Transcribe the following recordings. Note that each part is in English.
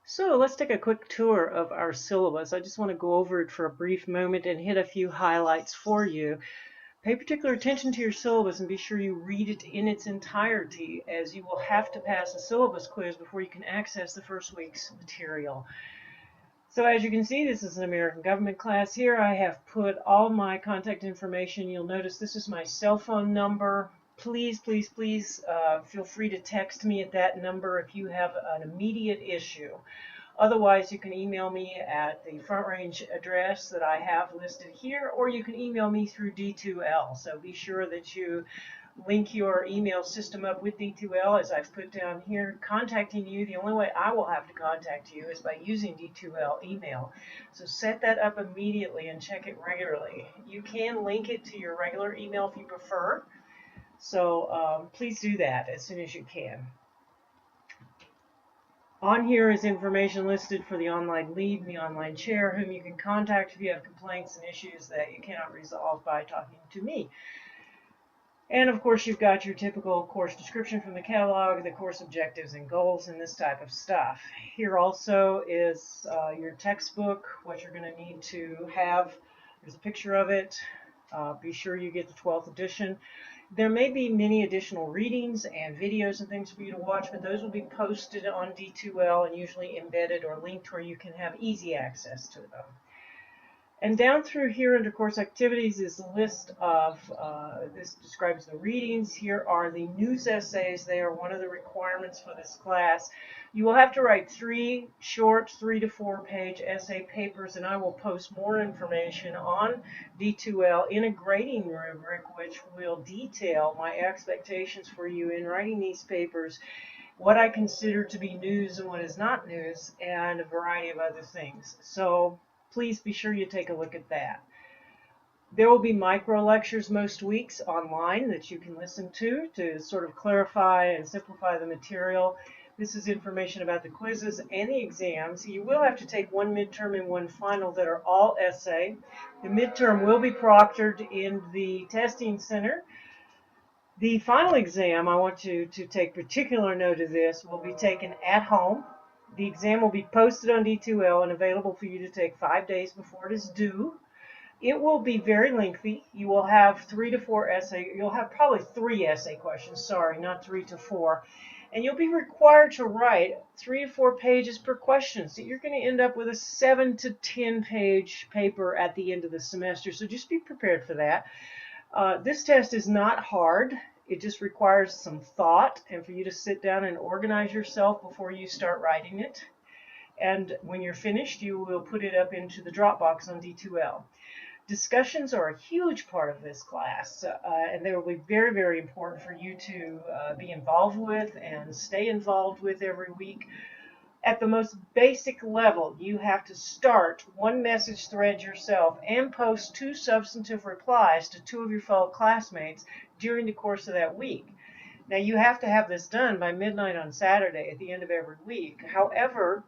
So let's take a quick tour of our syllabus. I just want to go over it for a brief moment and hit a few highlights for you. Pay particular attention to your syllabus and be sure you read it in its entirety, as you will have to pass a syllabus quiz before you can access the first week's material. So as you can see, this is an American government class. Here I have put all my contact information. You'll notice this is my cell phone number. Please, please, please feel free to text me at that number if you have an immediate issue. Otherwise, you can email me at the Front Range address that I have listed here, or you can email me through D2L. So be sure that you link your email system up with D2L, as I've put down here. Contacting you, the only way I will have to contact you is by using D2L email. So set that up immediately and check it regularly. You can link it to your regular email if you prefer. So please do that as soon as you can. On here is information listed for the online lead and the online chair, whom you can contact if you have complaints and issues that you cannot resolve by talking to me. And of course, you've got your typical course description from the catalog, the course objectives and goals, and this type of stuff. Here also is your textbook, what you're going to need to have. There's a picture of it. Be sure you get the 12th edition. There may be many additional readings and videos and things for you to watch, but those will be posted on D2L and usually embedded or linked where you can have easy access to them. And down through here under course activities is a list of, this describes the readings. Here are the news essays. They are one of the requirements for this class. You will have to write 3 short 3 to 4 page essay papers, and I will post more information on D2L in a grading rubric which will detail my expectations for you in writing these papers, what I consider to be news and what is not news, and a variety of other things. So please be sure you take a look at that. There will be micro lectures most weeks online that you can listen to sort of clarify and simplify the material. This is information about the quizzes and the exams. You will have to take one midterm and one final that are all essay. The midterm will be proctored in the testing center. The final exam, I want you to take particular note of this, will be taken at home. The exam will be posted on D2L and available for you to take 5 days before it is due. It will be very lengthy. You will have 3 to 4 essay. You'll have probably 3 essay questions. Sorry, not 3 to 4. And you'll be required to write 3 to 4 pages per question. So you're going to end up with a 7 to 10 page paper at the end of the semester. So just be prepared for that. This test is not hard. It just requires some thought and for you to sit down and organize yourself before you start writing it. And when you're finished, you will put it up into the Dropbox on D2L. Discussions are a huge part of this class, and they will be very, very important for you to be involved with and stay involved with every week. At the most basic level, you have to start one message thread yourself and post 2 substantive replies to 2 of your fellow classmates during the course of that week. Now, you have to have this done by midnight on Saturday at the end of every week. However,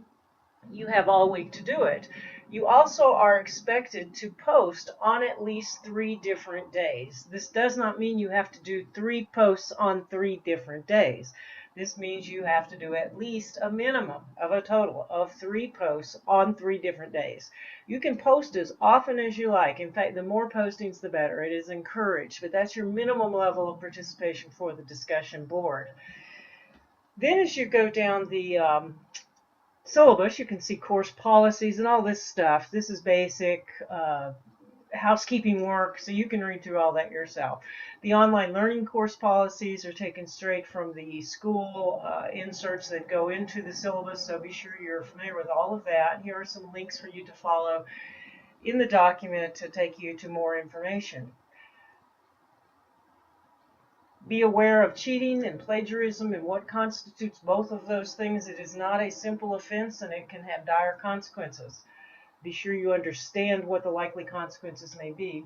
you have all week to do it. You also are expected to post on at least 3 different days. This does not mean you have to do 3 posts on 3 different days. This means you have to do at least a minimum of a total of 3 posts on 3 different days. You can post as often as you like. In fact, the more postings, the better. It is encouraged, but that's your minimum level of participation for the discussion board. Then as you go down the syllabus, you can see course policies and all this stuff. This is basic housekeeping work, so you can read through all that yourself. The online learning course policies are taken straight from the school inserts that go into the syllabus, so be sure you're familiar with all of that. Here are some links for you to follow in the document to take you to more information. Be aware of cheating and plagiarism and what constitutes both of those things. It is not a simple offense and it can have dire consequences. Be sure you understand what the likely consequences may be.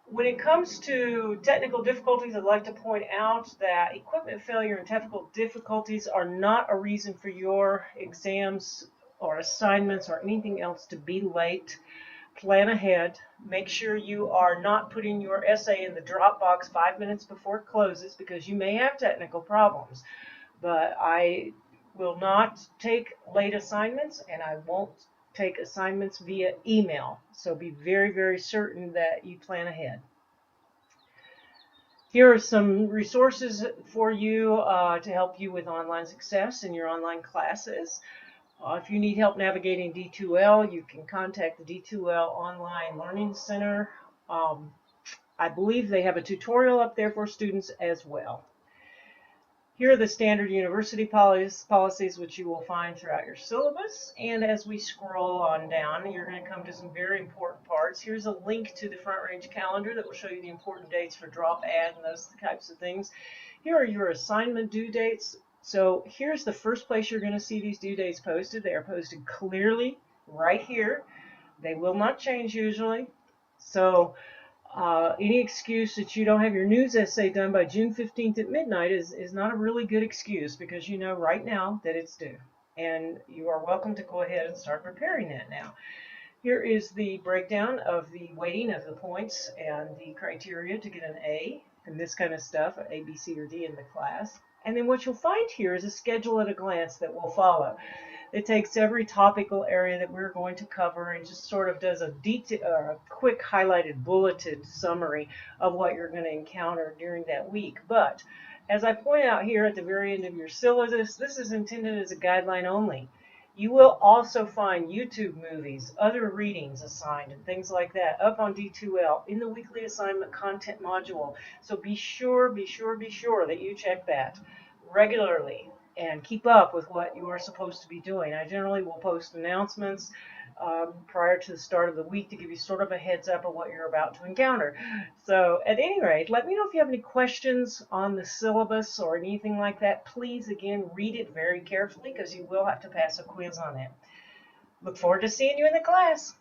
When it comes to technical difficulties, I'd like to point out that equipment failure and technical difficulties are not a reason for your exams or assignments or anything else to be late. Plan ahead. Make sure you are not putting your essay in the Dropbox 5 minutes before it closes, because you may have technical problems. But I will not take late assignments, and I won't take assignments via email. So be very, very certain that you plan ahead. Here are some resources for you to help you with online success in your online classes. If you need help navigating D2L, you can contact the D2L Online Learning Center. I believe they have a tutorial up there for students as well. Here are the standard university policies which you will find throughout your syllabus. And as we scroll on down, you're going to come to some very important parts. Here's a link to the Front Range calendar that will show you the important dates for drop, add, and those types of things. Here are your assignment due dates. So here's the first place you're going to see these due dates posted. They are posted clearly right here. They will not change usually. So any excuse that you don't have your news essay done by June 15th at midnight is not a really good excuse, because you know right now that it's due. And you are welcome to go ahead and start preparing that now. Here is the breakdown of the weighting of the points and the criteria to get an A and this kind of stuff, A, B, C, or D in the class. And then what you'll find here is a schedule at a glance that will follow. It takes every topical area that we're going to cover and just sort of does a quick highlighted bulleted summary of what you're going to encounter during that week. But as I point out here at the very end of your syllabus, this is intended as a guideline only. You will also find YouTube movies, other readings assigned, and things like that up on D2L in the weekly assignment content module. So be sure that you check that regularly and keep up with what you are supposed to be doing. I generally will post announcements prior to the start of the week to give you sort of a heads up of what you're about to encounter. So at any rate, let me know if you have any questions on the syllabus or anything like that. Please, again, read it very carefully because you will have to pass a quiz on it. Look forward to seeing you in the class.